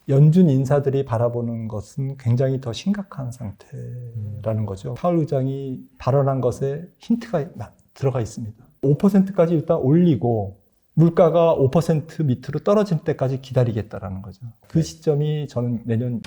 연준 인사들이 바라보는 것은 굉장히 더 심각한 상태라는 거죠. 파월 의장이 발언한 것에 힌트가 들어가 있습니다. 5%까지 일단 올리고 물가가 5% 밑으로 떨어질 때까지 기다리겠다라는 거죠. 그 시점이 저는 내년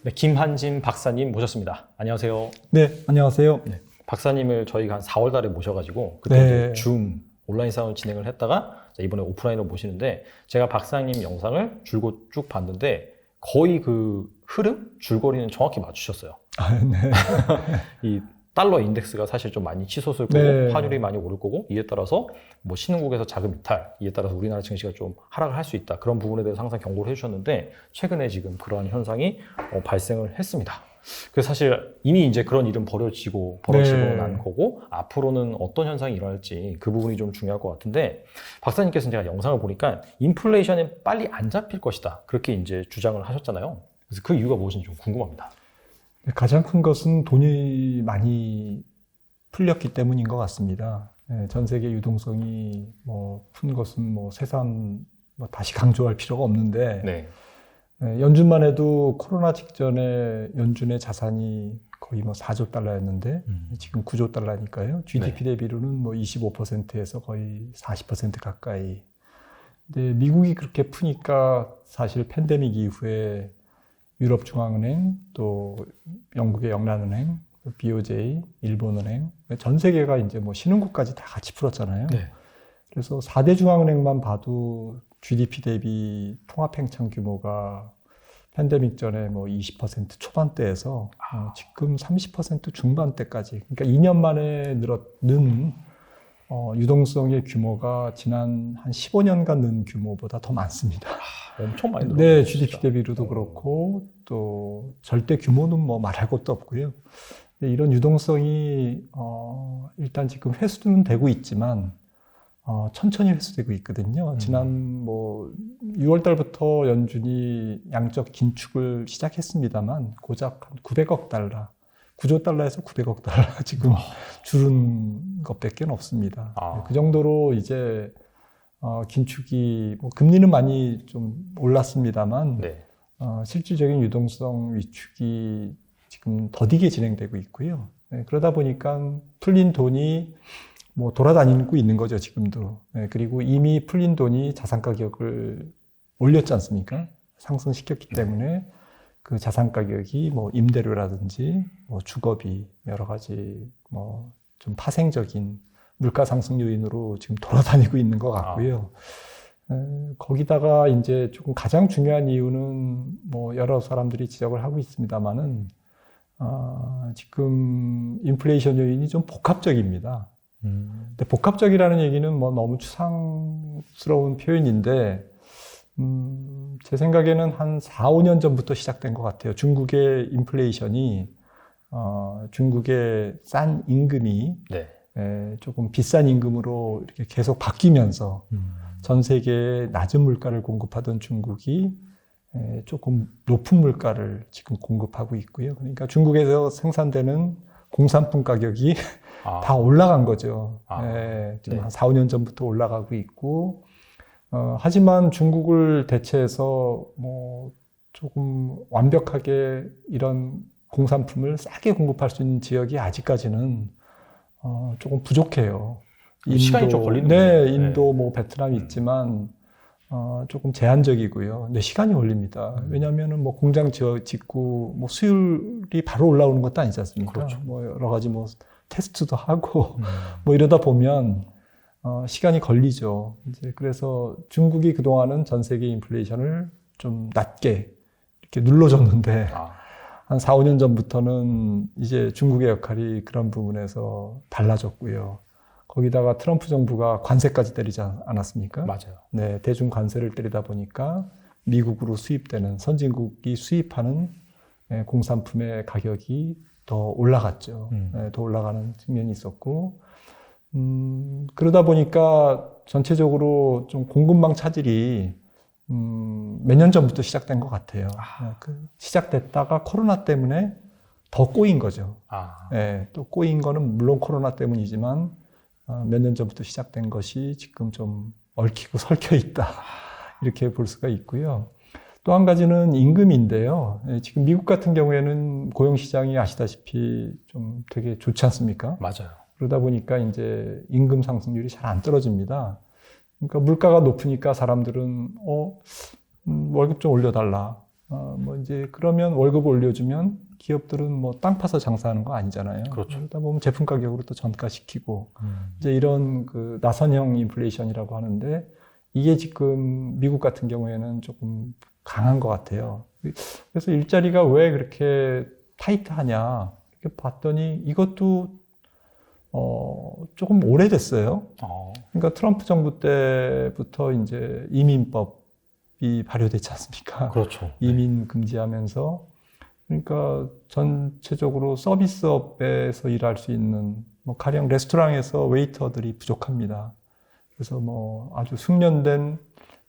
네, 김한진 박사님 모셨습니다. 안녕하세요. 네, 안녕하세요. 네, 박사님을 저희가 한 4월 달에 모셔가지고 그때 네. 이제 줌 온라인 사원을 진행을 했다가 이번에 오프라인으로 모시는데 제가 박사님 영상을 줄곧 쭉 봤는데 거의 그 흐름, 줄거리는 정확히 맞추셨어요. 네. 이 달러 인덱스가 사실 좀 많이 치솟을 거고 네. 환율이 많이 오를 거고 이에 따라서 뭐 신흥국에서 자금 이탈, 이에 따라서 우리나라 증시가 좀 하락을 할 수 있다. 그런 부분에 대해서 항상 경고를 해주셨는데 최근에 지금 그러한 현상이 발생을 했습니다. 그래서 사실 이미 이제 그런 일은 벌어지고 네. 난 거고 앞으로는 어떤 현상이 일어날지 그 부분이 좀 중요할 것 같은데 박사님께서는 제가 영상을 보니까 인플레이션은 빨리 안 잡힐 것이다. 그렇게 이제 주장을 하셨잖아요. 그래서 그 이유가 무엇인지 좀 궁금합니다. 가장 큰 것은 돈이 많이 풀렸기 때문인 것 같습니다. 전 세계 유동성이 푼 것은 세상 다시 강조할 필요가 없는데 네. 연준만 해도 코로나 직전에 연준의 자산이 거의 4조 달러였는데 지금 9조 달러니까요. GDP 대비로는 25%에서 거의 40% 가까이. 근데 미국이 그렇게 푸니까 사실 팬데믹 이후에 유럽중앙은행, 또 영국의 영란은행, BOJ, 일본은행, 전 세계가 이제 신흥국까지 다 같이 풀었잖아요. 네. 그래서 4대 중앙은행만 봐도 GDP 대비 통합행창 규모가 팬데믹 전에 20% 초반대에서 지금 30% 중반대까지, 그러니까 2년 만에 는 유동성의 규모가 지난 한 15년간 는 규모보다 더 많습니다. 엄청 많이 늘었네요. 네, GDP 대비로도 그렇고 또 절대 규모는 말할 것도 없고요. 근데 이런 유동성이 일단 지금 회수는 되고 있지만 천천히 회수되고 있거든요. 지난 6월 달부터 연준이 양적 긴축을 시작했습니다만 고작 한 900억 달러, 9조 달러에서 900억 달러 지금 줄은 것밖에 없습니다. 그 정도로 이제 긴축이 금리는 많이 좀 올랐습니다만 네. 실질적인 유동성 위축이 지금 더디게 진행되고 있고요. 그러다 보니까 풀린 돈이 돌아다니고 있는 거죠, 지금도. 그리고 이미 풀린 돈이 자산 가격을 올렸지 않습니까? 상승시켰기 때문에 그 자산 가격이 임대료라든지 주거비 여러 가지 좀 파생적인 물가 상승 요인으로 지금 돌아다니고 있는 것 같고요. 거기다가 이제 조금 가장 중요한 이유는 여러 사람들이 지적을 하고 있습니다만은 지금 인플레이션 요인이 좀 복합적입니다. 근데 복합적이라는 얘기는 너무 추상스러운 표현인데 제 생각에는 한 4, 5년 전부터 시작된 것 같아요. 중국의 인플레이션이 중국의 싼 임금이 조금 비싼 임금으로 이렇게 계속 바뀌면서 전 세계에 낮은 물가를 공급하던 중국이 조금 높은 물가를 지금 공급하고 있고요. 그러니까 중국에서 생산되는 공산품 가격이 다 올라간 거죠. 지금 한 4, 5년 전부터 올라가고 있고, 하지만 중국을 대체해서 조금 완벽하게 이런 공산품을 싸게 공급할 수 있는 지역이 아직까지는 조금 부족해요. 시간이 좀 걸리는 네, 인도, 베트남이 있지만 조금 제한적이고요. 근데 시간이 걸립니다. 왜냐하면은 공장 짓고 수율이 바로 올라오는 것도 아니지 않습니까? 그렇죠. 여러 가지 테스트도 하고 이러다 보면 시간이 걸리죠. 이제 그래서 중국이 그동안은 전 세계 인플레이션을 좀 낮게 이렇게 눌러줬는데 한 4, 5년 전부터는 이제 중국의 역할이 그런 부분에서 달라졌고요. 거기다가 트럼프 정부가 관세까지 때리지 않았습니까? 맞아요. 네, 대중 관세를 때리다 보니까 미국으로 수입되는 선진국이 수입하는 공산품의 가격이 더 올라갔죠. 더 올라가는 측면이 있었고, 그러다 보니까 전체적으로 좀 공급망 차질이 몇 년 전부터 시작된 것 같아요. 시작됐다가 코로나 때문에 더 꼬인 거죠. 예, 또 꼬인 거는 물론 코로나 때문이지만 몇 년 전부터 시작된 것이 지금 좀 얽히고 설켜 있다. 이렇게 볼 수가 있고요. 또 한 가지는 임금인데요. 예, 지금 미국 같은 경우에는 고용시장이 아시다시피 좀 되게 좋지 않습니까? 맞아요. 그러다 보니까 이제 임금 상승률이 잘 안 떨어집니다. 그러니까 물가가 높으니까 사람들은 월급 좀 올려달라. 뭐 이제 그러면 월급을 올려주면 기업들은 뭐 땅 파서 장사하는 거 아니잖아요. 그렇죠. 그러다 보면 제품 가격으로 또 전가시키고 이제 이런 그 나선형 인플레이션이라고 하는데 이게 지금 미국 같은 경우에는 조금 강한 것 같아요. 그래서 일자리가 왜 그렇게 타이트하냐 이렇게 봤더니 이것도 조금 오래됐어요. 그러니까 트럼프 정부 때부터 이제 이민법이 발효됐지 않습니까? 그렇죠. 이민 금지하면서 그러니까 전체적으로 서비스업에서 일할 수 있는 뭐 가령 레스토랑에서 웨이터들이 부족합니다. 그래서 뭐 아주 숙련된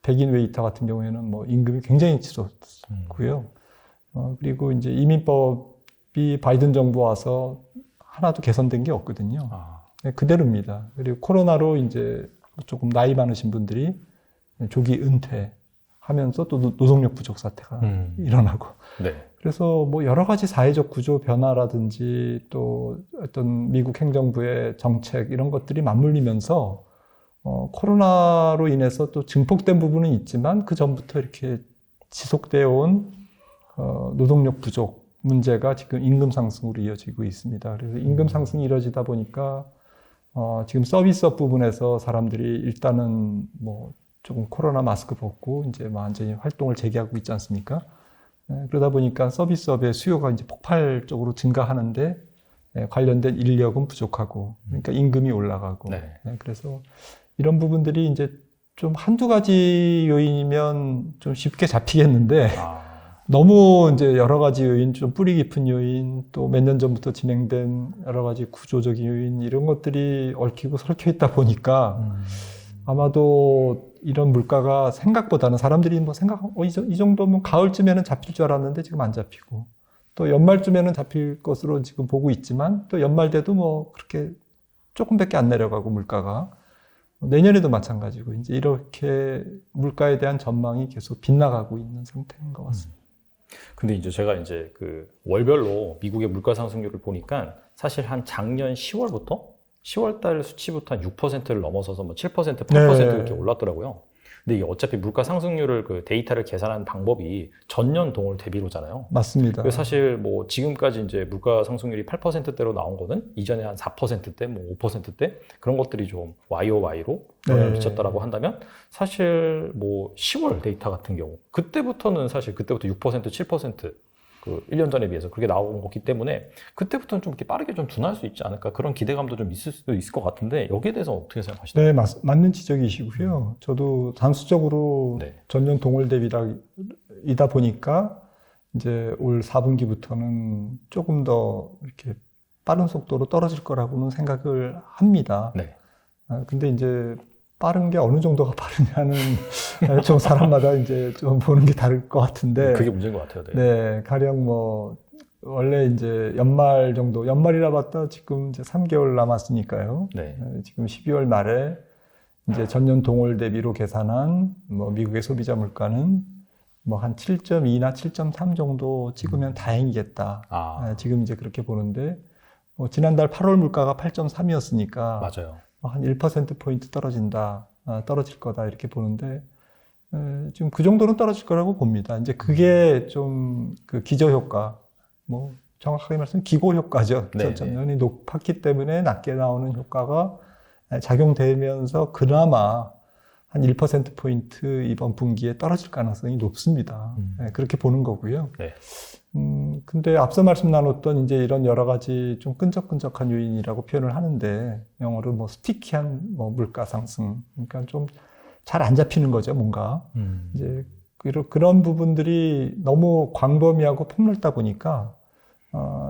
백인 웨이터 같은 경우에는 뭐 임금이 굉장히 치솟고요. 그리고 이제 이민법이 바이든 정부 와서 하나도 개선된 게 없거든요. 네, 그대로입니다. 그리고 코로나로 이제 조금 나이 많으신 분들이 조기 은퇴하면서 또 노동력 부족 사태가 일어나고. 네. 그래서 뭐 여러 가지 사회적 구조 변화라든지 또 어떤 미국 행정부의 정책 이런 것들이 맞물리면서 코로나로 인해서 또 증폭된 부분은 있지만 그 전부터 이렇게 지속되어 온 노동력 부족 문제가 지금 임금 상승으로 이어지고 있습니다. 그래서 임금 상승이 이루어지다 보니까 지금 서비스업 부분에서 사람들이 일단은 뭐 조금 코로나 마스크 벗고 이제 완전히 활동을 재개하고 있지 않습니까? 그러다 보니까 서비스업의 수요가 이제 폭발적으로 증가하는데 관련된 인력은 부족하고 그러니까 임금이 올라가고 그래서 이런 부분들이 이제 좀 한두 가지 요인이면 좀 쉽게 잡히겠는데 너무 이제 여러 가지 요인, 좀 뿌리 깊은 요인, 또 몇 년 전부터 진행된 여러 가지 구조적인 요인 이런 것들이 얽히고 설켜 있다 보니까 아마도 이런 물가가 생각보다는 사람들이 뭐 이 정도면 가을쯤에는 잡힐 줄 알았는데 지금 안 잡히고 또 연말쯤에는 잡힐 것으로 지금 보고 있지만 또 연말 돼도 뭐 그렇게 조금밖에 안 내려가고 물가가 내년에도 마찬가지고 이제 이렇게 물가에 대한 전망이 계속 빗나가고 있는 상태인 것 같습니다. 근데 이제 제가 이제 그 월별로 미국의 물가 상승률을 보니까 사실 한 작년 10월 달 수치부터 한 6%를 넘어서서 뭐 7%, 8% 이렇게 올랐더라고요. 근데 이게 어차피 물가 상승률을 그 데이터를 계산하는 방법이 전년 동월 대비로잖아요. 맞습니다. 그래서 사실 뭐 지금까지 이제 물가 상승률이 8%대로 나온 거는 이전에 한 4%대, 뭐 5%대 그런 것들이 좀 YOY로 영향을 미쳤다라고 한다면 사실 뭐 10월 데이터 같은 경우 그때부터 6%, 7% 그 1년 전에 비해서 그렇게 나온 거기 때문에 그때부터는 좀 이렇게 빠르게 좀 둔할 수 있지 않을까 그런 기대감도 좀 있을 수도 있을 것 같은데 여기에 대해서 어떻게 생각하시나요? 네, 맞는 지적이시고요. 저도 단수적으로 전년 동월 대비이다 보니까 이제 올 4분기부터는 조금 더 이렇게 빠른 속도로 떨어질 거라고는 생각을 합니다. 근데 이제 빠른 게 어느 정도가 빠르냐는 좀 사람마다 이제 좀 보는 게 다를 것 같은데. 그게 문제인 것 같아요. 네, 가령 뭐 원래 이제 연말 정도, 연말이라 봤다 지금 이제 3개월 남았으니까요. 지금 12월 말에 이제 전년 동월 대비로 계산한 뭐 미국의 소비자 물가는 뭐 한 7.2나 7.3 정도 찍으면 다행이겠다. 지금 이제 그렇게 보는데 뭐 지난달 8월 물가가 8.3이었으니까 맞아요. 한 1%포인트 떨어질 거다 이렇게 보는데 지금 그 정도는 떨어질 거라고 봅니다. 이제 그게 좀 그 기저효과, 뭐 정확하게 말하면 기고효과죠. 전년이 높았기 때문에 낮게 나오는 효과가 작용되면서 그나마 한 1%포인트 이번 분기에 떨어질 가능성이 높습니다. 그렇게 보는 거고요. 근데 앞서 말씀 나눴던 이제 이런 여러 가지 좀 끈적끈적한 요인이라고 표현을 하는데 영어로 뭐 스티키한 뭐 물가 상승, 그러니까 좀 잘 안 잡히는 거죠, 뭔가. 이제 그런 부분들이 너무 광범위하고 폭넓다 보니까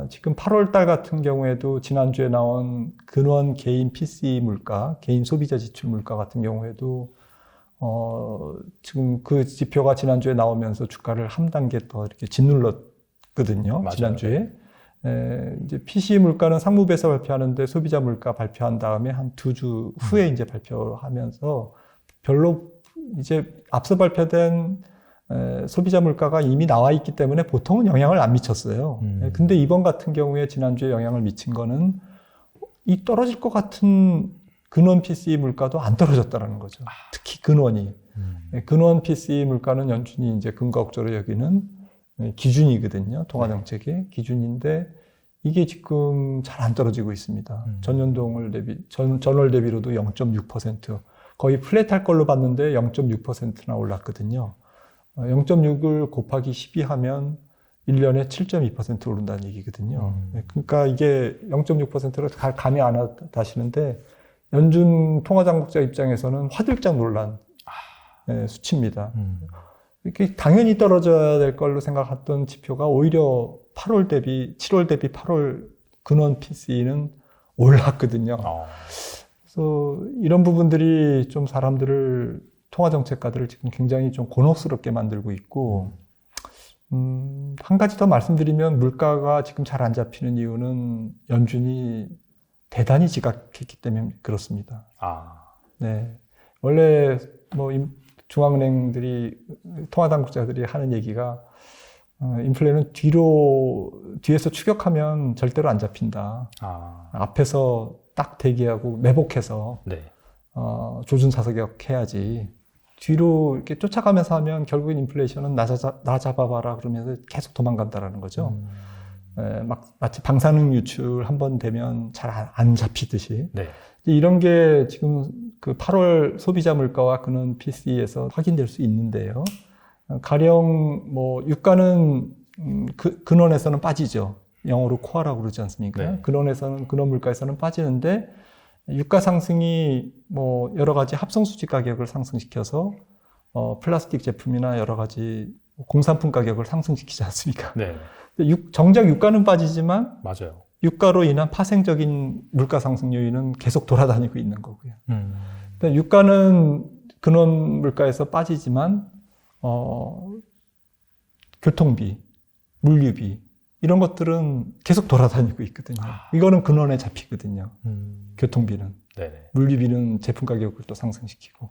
지금 8월 달 같은 경우에도 지난주에 나온 근원 개인 PCE 물가, 개인 소비자 지출 물가 같은 경우에도 지금 그 지표가 지난주에 나오면서 주가를 한 단계 더 이렇게 짓눌렀거든요. 맞아요. 지난주에. 이제 PCE 물가는 상무부에서 발표하는데 소비자 물가 발표한 다음에 한 2주 후에 이제 발표하면서 별로 이제 앞서 발표된 소비자 물가가 이미 나와 있기 때문에 보통은 영향을 안 미쳤어요. 근데 이번 같은 경우에 지난주에 영향을 미친 거는 이 떨어질 것 같은 근원 PCE 물가도 안 떨어졌다는 거죠. 특히 근원이. 근원 PCE 물가는 연준이 이제 근거국적으로 여기는 기준이거든요. 통화정책의 기준인데 이게 지금 잘 안 떨어지고 있습니다. 전월 대비로도 0.6%. 거의 플랫할 걸로 봤는데 0.6%나 올랐거든요. 0.6을 곱하기 12 하면 1년에 7.2% 오른다는 얘기거든요. 그러니까 이게 0.6%를 감이 안 와다시는데 연준 통화당국자 입장에서는 화들짝 놀란 수치입니다. 이렇게 당연히 떨어져야 될 걸로 생각했던 지표가 오히려 7월 대비 8월 근원 PCE는 올랐거든요. 그래서 이런 부분들이 좀 사람들을 통화정책가들을 지금 굉장히 좀 곤혹스럽게 만들고 있고, 한 가지 더 말씀드리면 물가가 지금 잘 안 잡히는 이유는 연준이 대단히 지각했기 때문에 그렇습니다. 네. 원래 뭐 중앙은행들이 통화당국자들이 하는 얘기가 인플레는 뒤에서 추격하면 절대로 안 잡힌다. 앞에서 딱 대기하고 매복해서 네. 조준사서격 해야지. 뒤로 이렇게 쫓아가면서 하면 결국엔 인플레이션은 나 잡아봐라 그러면서 계속 도망간다라는 거죠. 마치 방사능 유출 한번 되면 잘 안 잡히듯이. 네. 이런 게 지금 그 8월 소비자 물가와 근원 PCE에서 확인될 수 있는데요. 가령 뭐 유가는 근원에서는 빠지죠. 영어로 코어라고 그러지 않습니까? 네. 근원 물가에서는 빠지는데 유가 상승이 뭐 여러 가지 합성 수지 가격을 상승시켜서 플라스틱 제품이나 여러 가지 공산품 가격을 상승시키지 않습니까? 네. 정작 유가는 빠지지만 맞아요. 유가로 인한 파생적인 물가 상승 요인은 계속 돌아다니고 있는 거고요. 그러니까 유가는 근원 물가에서 빠지지만 교통비, 물류비 이런 것들은 계속 돌아다니고 있거든요. 이거는 근원에 잡히거든요. 교통비는. 네네. 물류비는 제품 가격을 또 상승시키고.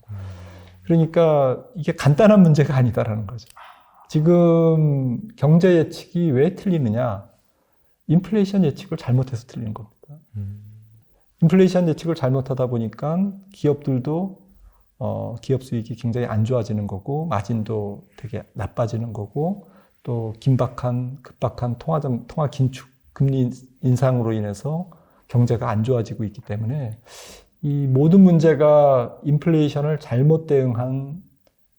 그러니까 이게 간단한 문제가 아니다라는 거죠. 지금 경제 예측이 왜 틀리느냐? 인플레이션 예측을 잘못해서 틀린 겁니다. 인플레이션 예측을 잘못하다 보니까 기업들도 기업 수익이 굉장히 안 좋아지는 거고 마진도 되게 나빠지는 거고 또 급박한 통화 긴축 금리 인상으로 인해서 경제가 안 좋아지고 있기 때문에 이 모든 문제가 인플레이션을 잘못 대응한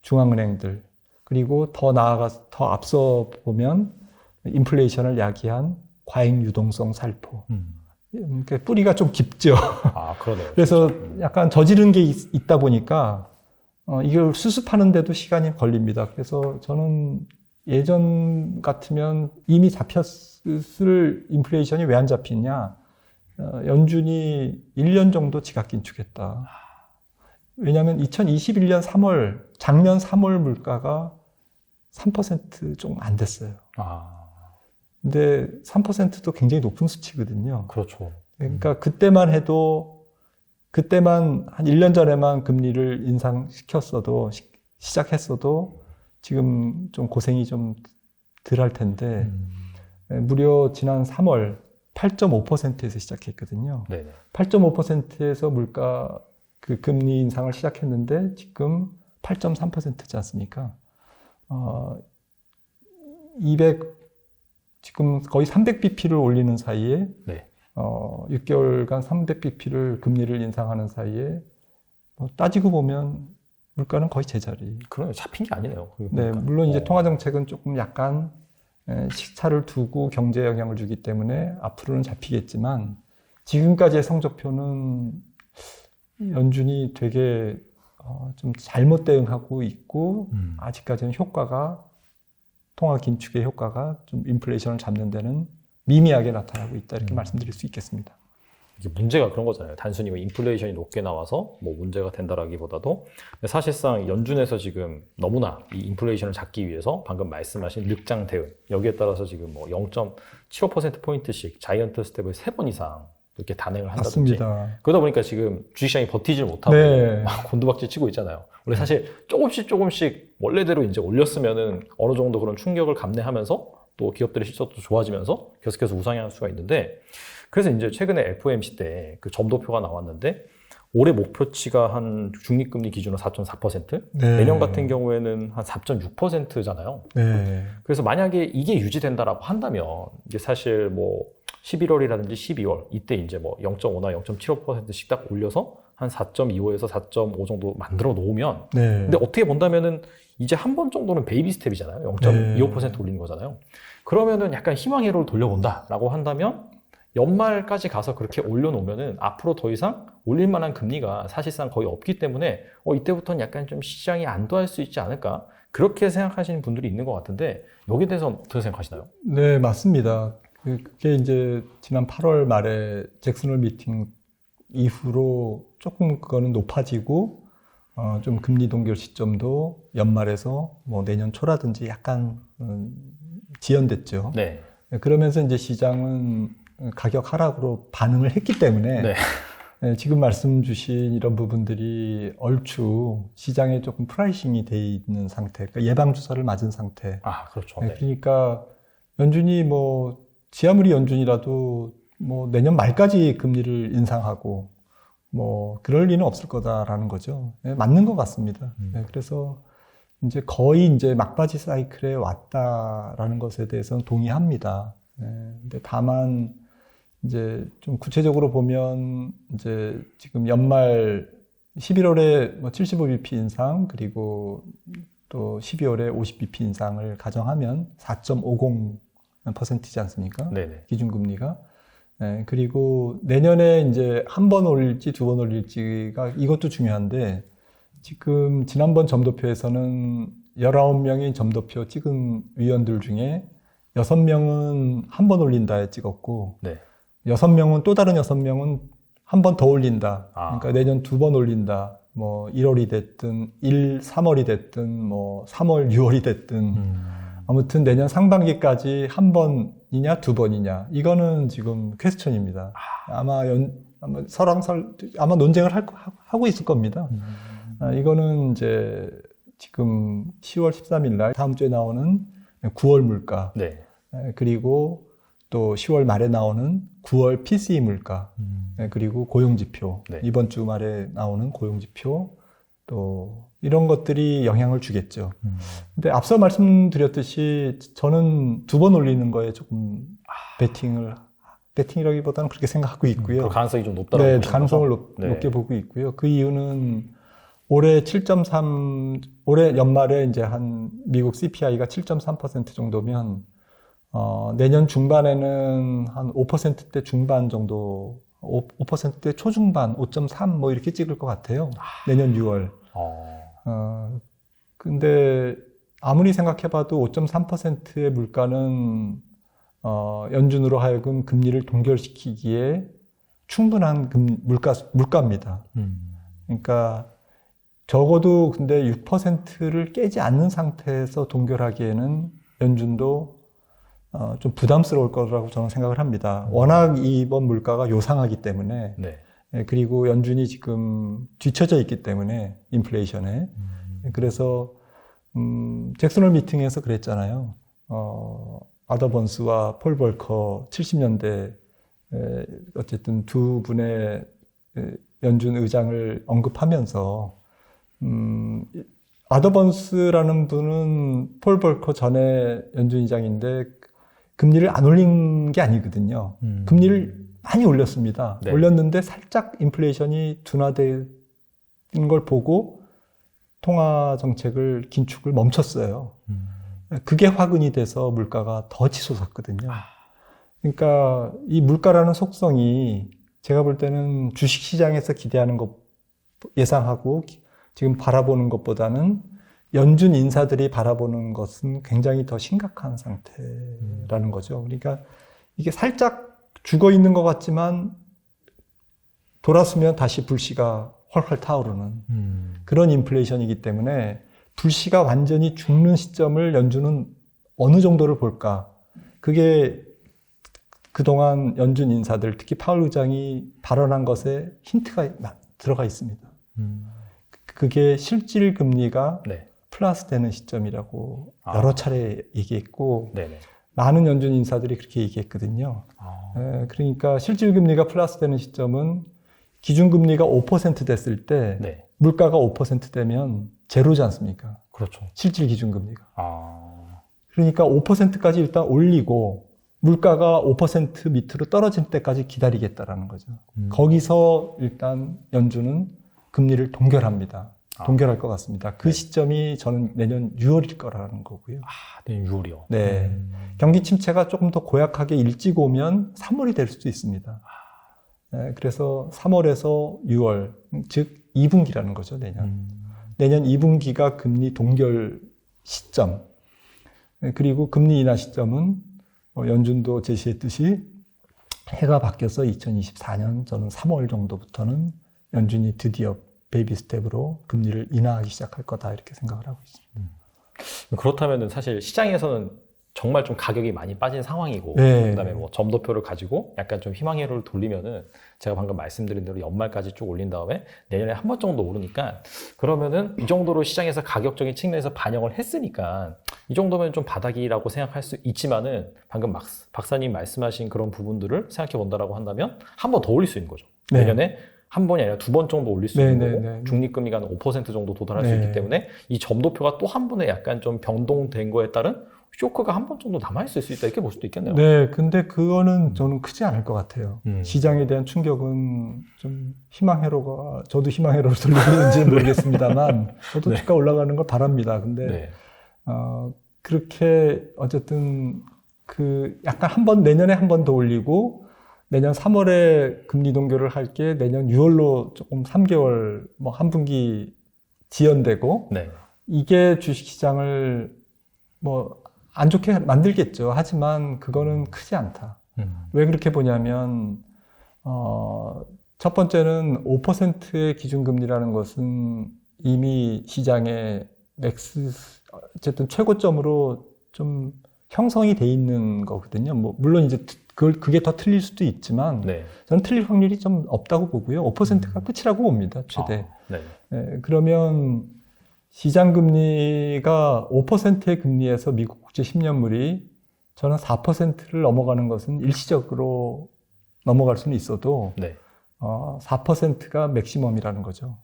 중앙은행들 그리고 더 나아가서 더 앞서 보면 인플레이션을 야기한 과잉 유동성 살포. 그러니까 뿌리가 좀 깊죠. 그러네요. 그래서 진짜. 약간 저지른 게 있다 보니까 이걸 수습하는데도 시간이 걸립니다. 그래서 저는 예전 같으면 이미 잡혔을 인플레이션이 왜 안 잡히냐? 연준이 1년 정도 지각 긴축했다. 왜냐하면 2021년 3월, 작년 3월 물가가 3% 좀 안 됐어요. 근데 3%도 굉장히 높은 수치거든요. 그렇죠. 그러니까 그때만 한 1년 전에만 금리를 인상시켰어도, 시작했어도 지금 좀 고생이 좀 덜 할 텐데, 무려 지난 3월 8.5%에서 시작했거든요. 네네. 8.5%에서 물가 그 금리 인상을 시작했는데 지금 8.3%지 않습니까? 지금 거의 300bp를 올리는 사이에, 네. 6개월간 300bp를 금리를 인상하는 사이에, 따지고 보면 물가는 거의 제자리. 그러네요. 잡힌 게 아니네요. 네, 물론 이제 통화정책은 조금 약간 시차를 두고 경제에 영향을 주기 때문에 앞으로는 잡히겠지만, 지금까지의 성적표는 연준이 되게 좀 잘못 대응하고 있고, 아직까지는 통화 긴축의 효과가 좀 인플레이션을 잡는 데는 미미하게 나타나고 있다. 이렇게 말씀드릴 수 있겠습니다. 이게 문제가 그런 거잖아요. 단순히 뭐 인플레이션이 높게 나와서 뭐 문제가 된다라기보다도 사실상 연준에서 지금 너무나 이 인플레이션을 잡기 위해서 방금 말씀하신 늑장 대응 여기에 따라서 지금 뭐 0.75%포인트씩 자이언트 스텝을 3번 이상 이렇게 단행을 한다든지 맞습니다. 그러다 보니까 지금 주식시장이 버티질 못하고 네. 막 곤두박질 치고 있잖아요. 원래 사실 조금씩 원래대로 이제 올렸으면은 어느 정도 그런 충격을 감내하면서 또 기업들의 실적도 좋아지면서 계속해서 우상향할 수가 있는데 그래서 이제 최근에 FOMC 때 그 점도표가 나왔는데 올해 목표치가 한 중립금리 기준으로 4.4%, 네. 내년 같은 경우에는 한 4.6%잖아요. 네. 그래서 만약에 이게 유지된다라고 한다면 이게 사실 뭐 11월이라든지 12월 이때 이제 뭐 0.5나 0.75%씩 딱 올려서 한 4.25에서 4.5 정도 만들어 놓으면 네. 근데 어떻게 본다면은 이제 한 번 정도는 베이비 스텝이잖아요. 0.25% 올리는 거잖아요. 그러면은 약간 희망회로를 돌려본다라고 한다면 연말까지 가서 그렇게 올려놓으면은 앞으로 더 이상 올릴 만한 금리가 사실상 거의 없기 때문에 이때부터는 약간 좀 시장이 안도할 수 있지 않을까 그렇게 생각하시는 분들이 있는 것 같은데 여기에 대해서 어떻게 생각하시나요? 네, 맞습니다. 그게 이제 지난 8월 말에 잭슨홀 미팅 이후로 조금 그거는 높아지고, 좀 금리 동결 시점도 연말에서 뭐 내년 초라든지 약간 지연됐죠. 네. 그러면서 이제 시장은 가격 하락으로 반응을 했기 때문에 네. 네, 지금 말씀 주신 이런 부분들이 얼추 시장에 조금 프라이싱이 돼 있는 상태, 그러니까 예방주사를 맞은 상태. 아, 그렇죠. 네, 네. 그러니까 연준이 뭐 지아무리 연준이라도 뭐 내년 말까지 금리를 인상하고 뭐 그럴 리는 없을 거다라는 거죠. 네, 맞는 것 같습니다. 네, 그래서 이제 거의 이제 막바지 사이클에 왔다라는 것에 대해서는 동의합니다. 네, 근데 다만 이제 좀 구체적으로 보면 이제 지금 연말 11월에 뭐 75bp 인상 그리고 또 12월에 50bp 인상을 가정하면 4.50%이지 않습니까? 네네. 기준금리가. 네, 그리고 내년에 이제 한 번 올릴지 두 번 올릴지가 이것도 중요한데 지금 지난번 점도표에서는 19명이 점도표 찍은 위원들 중에 6명은 한 번 올린다에 찍었고 네. 6명은 또 다른 6명은 한 번 더 올린다. 아. 그러니까 내년 2번 올린다. 뭐 1월이 됐든 3월이 됐든 뭐 3월, 6월이 됐든 아무튼 내년 상반기까지 한 번이냐 두 번이냐 이거는 지금 퀘스천입니다. 아마 아마 논쟁을 하고 있을 겁니다. 이거는 이제 지금 10월 13일 날 다음 주에 나오는 9월 물가 네. 그리고 또 10월 말에 나오는 9월 PCE 물가 그리고 고용지표 네. 이번 주 말에 나오는 고용지표 또 이런 것들이 영향을 주겠죠. 근데 앞서 말씀드렸듯이 저는 두 번 올리는 거에 조금 배팅이라기보다는 그렇게 생각하고 있고요. 그 가능성이 좀 높다고 네, 보시는 가능성을 거죠? 네. 높게 보고 있고요. 그 이유는 올해 7.3, 올해 연말에 이제 한 미국 CPI가 7.3% 정도면 내년 중반에는 한 5%대 중반 정도, 5%대 초중반, 5.3 뭐 이렇게 찍을 것 같아요. 내년 6월. 근데 아무리 생각해봐도 5.3%의 물가는 연준으로 하여금 금리를 동결시키기에 충분한 물가입니다. 그러니까 적어도 근데 6%를 깨지 않는 상태에서 동결하기에는 연준도 좀 부담스러울 거라고 저는 생각을 합니다. 워낙 이번 물가가 요상하기 때문에 네. 그리고 연준이 지금 뒤처져 있기 때문에 인플레이션에 그래서 잭슨홀 미팅에서 그랬잖아요. 아더 번스와 폴 볼커 70년대 어쨌든 두 분의 연준 의장을 언급하면서 아더 번스라는 분은 폴 볼커 전에 연준 의장인데 금리를 안 올린 게 아니거든요. 금리를 많이 올렸습니다. 네. 올렸는데 살짝 인플레이션이 둔화된 걸 보고 통화 정책을 긴축을 멈췄어요. 그게 화근이 돼서 물가가 더 치솟았거든요. 그러니까 이 물가라는 속성이 제가 볼 때는 주식시장에서 기대하는 것 예상하고 지금 바라보는 것보다는 연준 인사들이 바라보는 것은 굉장히 더 심각한 상태라는 거죠. 그러니까 이게 살짝 죽어 있는 것 같지만 돌아서면 다시 불씨가 헐헐 타오르는 그런 인플레이션이기 때문에 불씨가 완전히 죽는 시점을 연준은 어느 정도를 볼까? 그게 그동안 연준 인사들, 특히 파월 의장이 발언한 것에 힌트가 들어가 있습니다. 그게 실질 금리가 네. 플러스 되는 시점이라고 여러 차례 얘기했고, 네네. 많은 연준 인사들이 그렇게 얘기했거든요. 그러니까 실질 금리가 플러스 되는 시점은 기준금리가 5% 됐을 때 네. 물가가 5% 되면 제로지 않습니까? 그렇죠. 실질 기준금리가. 그러니까 5%까지 일단 올리고 물가가 5% 밑으로 떨어질 때까지 기다리겠다라는 거죠. 거기서 일단 연준은 금리를 동결합니다. 동결할 것 같습니다. 그 시점이 저는 내년 6월일 거라는 거고요. 내년 6월이요. 네. 경기 침체가 조금 더 고약하게 일찍 오면 3월이 될 수도 있습니다. 네, 그래서 3월에서 6월, 즉 2분기라는 거죠, 내년. 내년 2분기가 금리 동결 시점. 네, 그리고 금리 인하 시점은 연준도 제시했듯이 해가 바뀌어서 2024년 저는 3월 정도부터는 연준이 드디어 베이비 스텝으로 금리를 인하하기 시작할 거다 이렇게 생각을 하고 있습니다. 그렇다면 사실 시장에서는 정말 좀 가격이 많이 빠진 상황이고 네. 그다음에 뭐 점도표를 가지고 약간 좀 희망회로를 돌리면은 제가 방금 말씀드린 대로 연말까지 쭉 올린 다음에 내년에 한 번 정도 오르니까 그러면은 이 정도로 시장에서 가격적인 측면에서 반영을 했으니까 이 정도면 좀 바닥이라고 생각할 수 있지만은 방금 박사님 말씀하신 그런 부분들을 생각해 본다라고 한다면 한 번 더 올릴 수 있는 거죠. 네. 내년에 한 번이 아니라 두 번 정도 올릴 수 있는 거고 네. 중립금리가 한 5% 정도 도달할 수 있기 때문에 이 점도표가 또 한 번에 약간 좀 변동된 거에 따른 쇼크가 한 번 정도 남아있을 수 있다 이렇게 볼 수도 있겠네요. 네, 근데 그거는 저는 크지 않을 것 같아요. 시장에 대한 충격은 좀 희망회로가, 저도 희망회로를 돌리고 있는지는 모르겠습니다만, 저도 주가 올라가는 걸 바랍니다. 근데, 그렇게 어쨌든 약간 내년에 한 번 더 올리고, 내년 3월에 금리 동결을 할 게 내년 6월로 조금 3개월, 한 분기 지연되고, 이게 주식시장을 안 좋게 만들겠죠. 하지만 그거는 크지 않다. 왜 그렇게 보냐면, 첫 번째는 5%의 기준금리라는 것은 이미 시장에 어쨌든 최고점으로 좀 형성이 돼 있는 거거든요. 물론 이제 그게 더 틀릴 수도 있지만, 저는 틀릴 확률이 좀 없다고 보고요. 5%가 끝이라고 봅니다. 최대. 그러면 시장 금리가 5%의 금리에서 미국 국제 10년물이 저는 4%를 넘어가는 것은 일시적으로 넘어갈 수는 있어도 4%가 맥시멈이라는 거죠.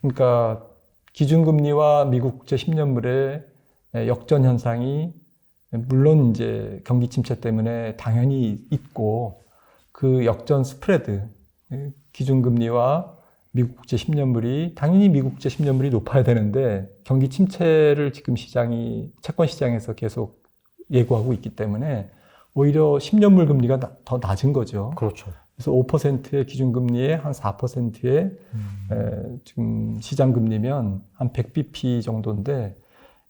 그러니까 기준금리와 미국 국제 10년물의 역전 현상이 물론 이제 경기 침체 때문에 당연히 있고 그 역전 스프레드, 기준금리와 미국 국제 10년물이 당연히 미국 국제 10년물이 높아야 되는데 경기 침체를 지금 채권 시장에서 계속 예고하고 있기 때문에 오히려 10년물 금리가 더 낮은 거죠. 그렇죠. 그래서 5%의 기준금리에 한 4%의 지금 시장금리면 한 100bp 정도인데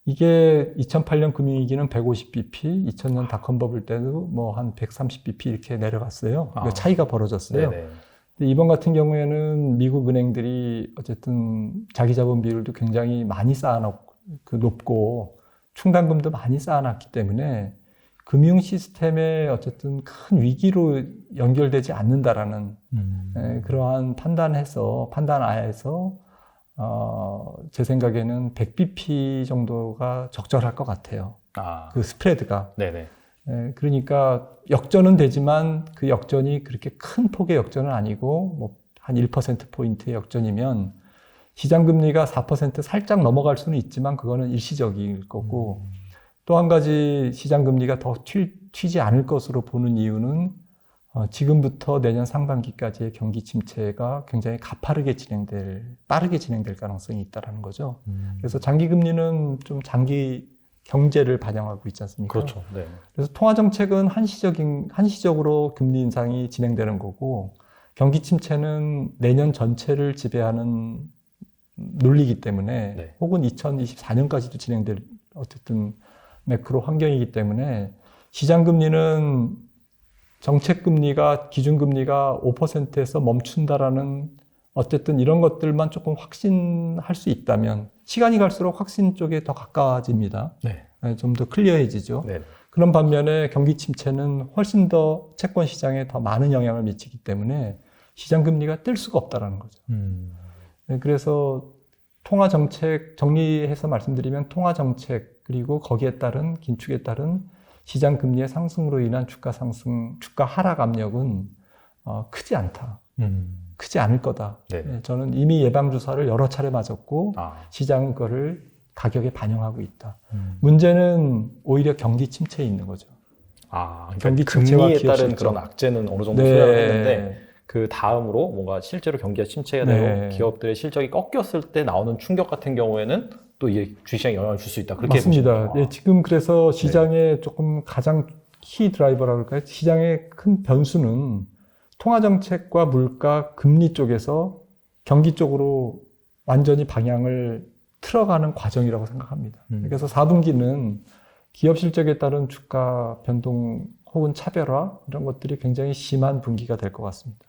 이게 2008년 금융위기는 150bp, 2000년 닷컴 버블 때도 한 130bp 이렇게 내려갔어요. 차이가 벌어졌어요. 근데 이번 같은 경우에는 미국 은행들이 어쨌든 자기 자본 비율도 굉장히 많이 높고 충당금도 많이 쌓아놨기 때문에 금융 시스템에 어쨌든 큰 위기로 연결되지 않는다라는 그러한 판단하에서 제 생각에는 100bp 정도가 적절할 것 같아요. 그 스프레드가. 그러니까 역전은 되지만 그 역전이 그렇게 큰 폭의 역전은 아니고 한 1%포인트의 역전이면 시장금리가 4% 살짝 넘어갈 수는 있지만 그거는 일시적일 거고 또 한 가지 시장금리가 더 튀지 않을 것으로 보는 이유는 지금부터 내년 상반기까지의 경기 침체가 굉장히 빠르게 진행될 가능성이 있다는 거죠. 그래서 장기금리는 좀 장기 경제를 반영하고 있지 않습니까? 그렇죠. 그래서 통화정책은 한시적으로 금리 인상이 진행되는 거고 경기 침체는 내년 전체를 지배하는 논리이기 때문에 혹은 2024년까지도 진행될 어쨌든 매크로 환경이기 때문에 시장금리는 정책 금리가 기준 금리가 5%에서 멈춘다라는 어쨌든 이런 것들만 조금 확신할 수 있다면 시간이 갈수록 확신 쪽에 더 가까워집니다. 네. 좀 더 클리어해지죠. 네. 그런 반면에 경기 침체는 훨씬 더 채권 시장에 더 많은 영향을 미치기 때문에 시장 금리가 뜰 수가 없다라는 거죠. 그래서 통화 정책 정리해서 말씀드리면 통화 정책 그리고 거기에 따른 긴축에 따른 시장 금리의 상승으로 인한 주가 상승, 주가 하락 압력은 크지 않다. 크지 않을 거다. 네. 저는 이미 예방 주사를 여러 차례 맞았고 시장은 그거를 가격에 반영하고 있다. 문제는 오히려 경기 침체에 있는 거죠. 그러니까 경기 침체와 금리에 기업 따른 실적. 그런 악재는 어느 정도 네. 소화를 했는데 그 다음으로 뭔가 실제로 경기가 침체가 되고 네. 기업들의 실적이 꺾였을 때 나오는 충격 같은 경우에는 또 이게 주식시장에 영향을 줄 수 있다. 그렇게 맞습니다. 보시면 돼요. 지금 그래서 시장의 조금 가장 키 드라이버라고 할까요? 시장의 큰 변수는 통화정책과 물가, 금리 쪽에서 경기 쪽으로 완전히 방향을 틀어가는 과정이라고 생각합니다. 그래서 4분기는 기업 실적에 따른 주가 변동 혹은 차별화 이런 것들이 굉장히 심한 분기가 될 것 같습니다.